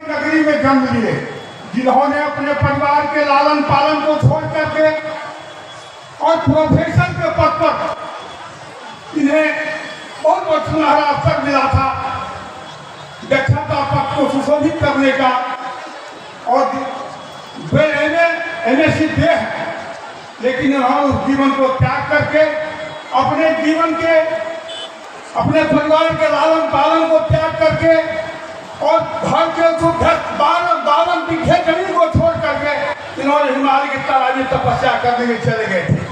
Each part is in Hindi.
नगरी में जन्म लिए, जिन्होंने अपने परिवार के लालन पालन को छोड़ करके और प्रोफेसर के पद पर इन्हें बहुत सुनहरा अवसर मिला था दक्षता पद को सुशोभित करने का। और वे एमएससी दे हैं, लेकिन इन्होंने उस जीवन को त्याग करके अपने जीवन के अपने परिवार के लालन पालन को त्याग करके और घर के 52 बीघे जमीन को छोड़ करके इन्होंने हिमालय की तराई में तपस्या करने में चले गए थे।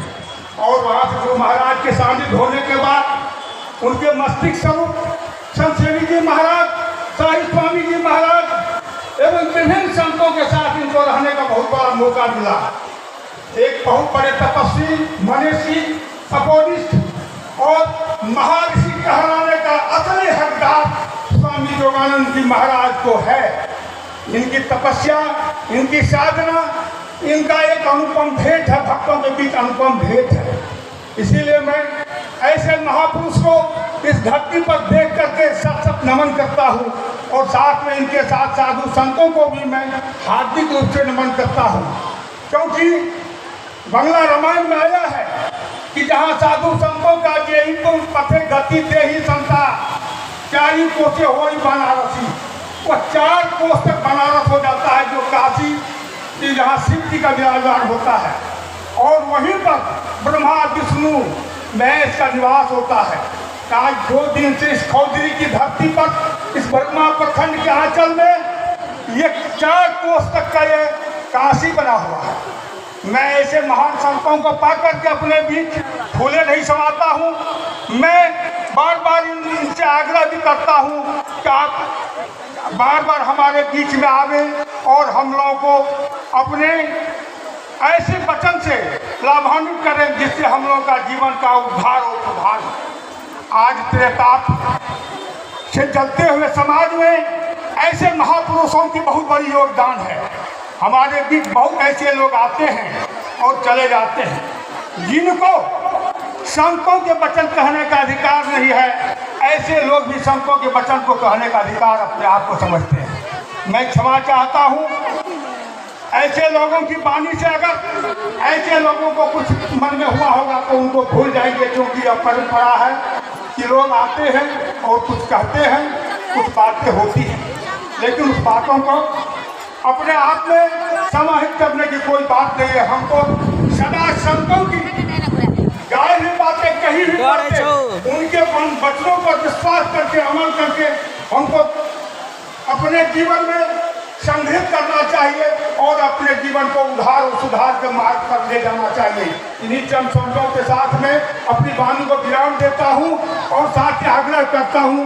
और वहाँ से गुरु महाराज के सानिध्य होने के बाद उनके मस्तिष्क स्वरूप संत सेवी जी महाराज, साई स्वामी जी महाराज एवं विभिन्न संतों के साथ इनको रहने का बहुत बड़ा मौका मिला। एक बहुत बड़े तपस्वी, मनीषी, तपोनिष्ठ और महर्षि कहलाने का असली हकदार स्वामी योगानंद जी महाराज को है। इनकी तपस्या, इनकी साधना, इनका एक अनुपम भेंट है, भक्तों के बीच अनुपम भेंट है। इसीलिए मैं ऐसे महापुरुष को इस धरती पर देख करके सत नमन करता हूँ और साथ में इनके साथ साधु संतों को भी मैं हार्दिक रूप से नमन करता हूँ। क्योंकि बंगला रामायण में आया है कि जहाँ साधु संतों का जे तुम पथे गति दे ही संता 4 कोसे हो ही बनारसी, वो 4 कोस तक बनारस हो जाता है, जो काशी जहाँ शिव जी का विराजमान होता है। और वहीं पर ब्रह्मा विष्णु महेश का निवास होता है। आज 2 दिन से इस खौदरी की धरती पर, इस ब्रह्मा प्रखंड के आंचल में ये 4 कोस तक का ये काशी बना हुआ है। मैं ऐसे महान संतों को पाकर के अपने बीच फूले नहीं समाता हूँ। मैं बार बार इनसे आग्रह भी करता हूँ कि आप बार बार हमारे बीच में आवे और हम लोगों को अपने ऐसे वचन से लाभान्वित करें जिससे हम लोगों का जीवन का उद्धार और सुधार हो। आज त्रेताप से चलते हुए समाज में ऐसे महापुरुषों की बहुत बड़ी योगदान है। हमारे बीच बहुत ऐसे लोग आते हैं और चले जाते हैं जिनको संतों के वचन कहने का अधिकार नहीं है। ऐसे लोग भी संतों के वचन को कहने का अधिकार अपने आप को समझते हैं। मैं क्षमा चाहता हूँ ऐसे लोगों की वाणी से, अगर ऐसे लोगों को कुछ मन में हुआ होगा तो उनको भूल जाएंगे, क्योंकि यह परंपरा है कि लोग आते हैं और कुछ कहते हैं, कुछ बातें होती हैं, लेकिन उस बातों को अपने आप में समाहित करने की कोई बात नहीं है। हमको सदा संतों की गाई हुई बातें, कही हुई बातें, उनके वचनों पर विश्वास करके अमल करके हमको अपने जीवन में संग्रहित करना चाहिए और अपने जीवन को उद्धार और सुधार के मार्ग पर ले जाना चाहिए। इन्हीं चंद शब्दों के साथ में अपनी वाणी को विराम देता हूँ और साथ ही आग्रह करता हूँ